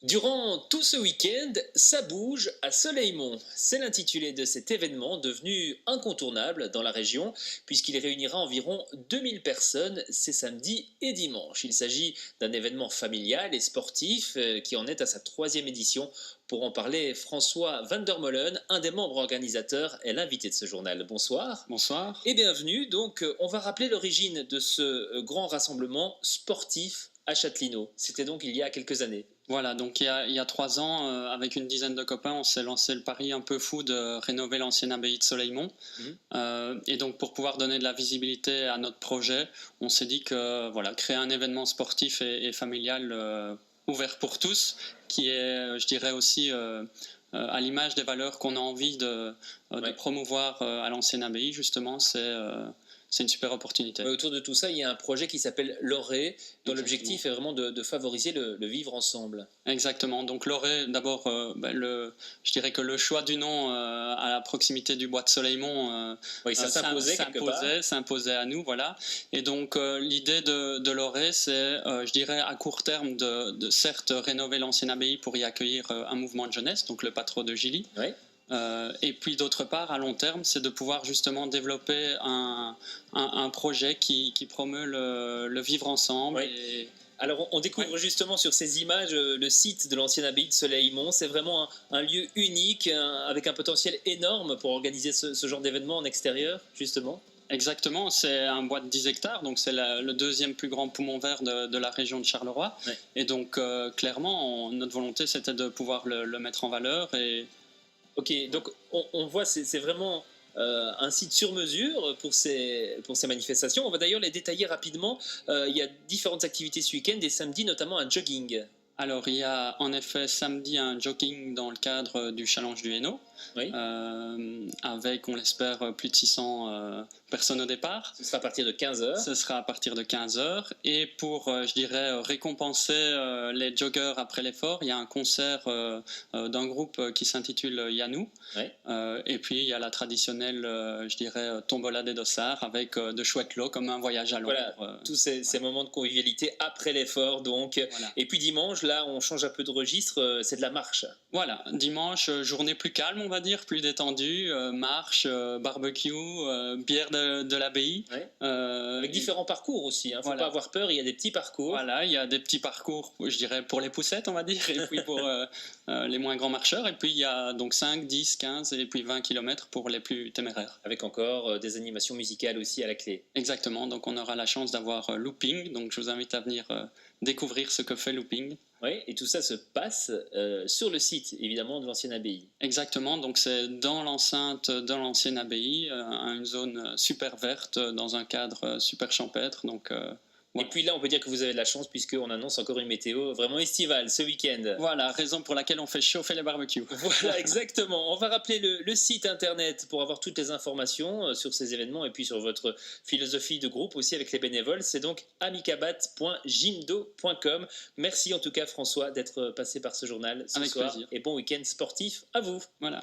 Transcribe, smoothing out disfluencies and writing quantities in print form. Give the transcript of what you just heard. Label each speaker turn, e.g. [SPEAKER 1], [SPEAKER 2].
[SPEAKER 1] Durant tout ce week-end, ça bouge à Soleilmont. C'est l'intitulé de cet événement devenu incontournable dans la région puisqu'il réunira environ 2000 personnes ces samedis et dimanches. Il s'agit d'un événement familial et sportif qui en est à sa troisième édition. Pour en parler, François van der Molen, un des membres organisateurs, est l'invité de ce journal. Bonsoir
[SPEAKER 2] Bonsoir.
[SPEAKER 1] et bienvenue. Donc, on va rappeler l'origine de ce grand rassemblement sportif à Châtelineau. C'était donc il y a quelques années.
[SPEAKER 2] Voilà, donc il y a 3 ans, avec une dizaine de copains, on s'est lancé le pari un peu fou de rénover l'ancienne abbaye de Soleilmont.
[SPEAKER 1] Mhm.
[SPEAKER 2] Et donc pour pouvoir donner de la visibilité à notre projet, on s'est dit que voilà, créer un événement sportif et familial ouvert pour tous, qui est, je dirais aussi, à l'image des valeurs qu'on a envie de
[SPEAKER 1] Ouais.
[SPEAKER 2] promouvoir à l'ancienne abbaye, justement, c'est une super opportunité.
[SPEAKER 1] Mais autour de tout ça, il y a un projet qui s'appelle l'Oré, dont
[SPEAKER 2] Exactement.
[SPEAKER 1] l'objectif est vraiment de favoriser le vivre ensemble.
[SPEAKER 2] Exactement. Donc l'Oré, d'abord, je dirais que le choix du nom à la proximité du bois de Soleilmont,
[SPEAKER 1] Oui, ça s'imposait quelque part.
[SPEAKER 2] s'imposait à nous, voilà. Et donc l'idée de l'Oré, c'est, je dirais, à court terme, de certes rénover l'ancienne abbaye pour y accueillir un mouvement de jeunesse, donc le Patro de Gilly.
[SPEAKER 1] Oui.
[SPEAKER 2] Et puis d'autre part, à long terme, c'est de pouvoir justement développer un projet qui promeut le vivre ensemble.
[SPEAKER 1] Oui. Alors, on découvre
[SPEAKER 2] Ouais.
[SPEAKER 1] justement sur ces images le site de l'ancienne abbaye de Soleilmont. C'est vraiment un lieu unique, avec un potentiel énorme pour organiser ce genre d'événement en extérieur, justement.
[SPEAKER 2] Exactement, c'est un bois de 10 hectares, donc c'est le deuxième plus grand poumon vert de la région de Charleroi.
[SPEAKER 1] Ouais.
[SPEAKER 2] Et donc clairement, notre volonté, c'était de pouvoir le mettre en valeur. Et
[SPEAKER 1] Ok, donc on voit, c'est vraiment un site sur mesure pour ces manifestations. On va d'ailleurs les détailler rapidement. Il y a différentes activités ce week-end et samedi notamment un jogging.
[SPEAKER 2] alors, il y a en effet samedi un jogging dans le cadre du Challenge du Hainaut,
[SPEAKER 1] Oui,
[SPEAKER 2] avec, on l'espère, plus de 600 personnes au départ.
[SPEAKER 1] ce sera à partir de 15 heures.
[SPEAKER 2] Ce sera à partir de 15 heures. Et pour, je dirais, récompenser les joggeurs après l'effort, il y a un concert d'un groupe qui s'intitule Yanou.
[SPEAKER 1] Oui.
[SPEAKER 2] Et puis, il y a la traditionnelle, je dirais, tombola des dossards avec de chouettes lots comme un voyage à Londres.
[SPEAKER 1] Voilà, tous ces moments de convivialité après l'effort. Donc.
[SPEAKER 2] Voilà.
[SPEAKER 1] Et puis dimanche, là, on change un peu de registre, c'est de la marche.
[SPEAKER 2] Voilà, dimanche, journée plus calme, on va dire, plus détendue, marche, barbecue, bière de l'abbaye.
[SPEAKER 1] Oui. Avec
[SPEAKER 2] Et
[SPEAKER 1] différents parcours aussi. Il ne faut
[SPEAKER 2] voilà.
[SPEAKER 1] pas avoir peur, il y a des petits parcours.
[SPEAKER 2] Voilà, il y a des petits parcours, je dirais, pour les poussettes, on va dire, et puis pour les moins grands marcheurs. Et puis il y a donc 5, 10, 15 et puis 20 km pour les plus téméraires.
[SPEAKER 1] Avec encore des animations musicales aussi à la clé.
[SPEAKER 2] Exactement, donc on aura la chance d'avoir Looping, donc je vous invite à venir découvrir ce que fait Looping.
[SPEAKER 1] Oui, et tout ça se passe sur le site, évidemment, de l'ancienne abbaye.
[SPEAKER 2] Exactement, donc c'est dans l'enceinte de l'ancienne abbaye, une zone super verte, dans un cadre super champêtre. Donc,
[SPEAKER 1] Et
[SPEAKER 2] voilà.
[SPEAKER 1] puis là, on peut dire que vous avez de la chance puisqu'on annonce encore une météo vraiment estivale ce week-end.
[SPEAKER 2] Voilà, raison pour laquelle on fait chauffer les barbecues.
[SPEAKER 1] Voilà, exactement. On va rappeler le site internet pour avoir toutes les informations sur ces événements et puis sur votre philosophie de groupe aussi avec les bénévoles. C'est donc amicabat.jimdo.com. Merci en tout cas François d'être passé par ce journal ce
[SPEAKER 2] Avec
[SPEAKER 1] soir
[SPEAKER 2] plaisir.
[SPEAKER 1] et bon week-end sportif à vous.
[SPEAKER 2] Voilà.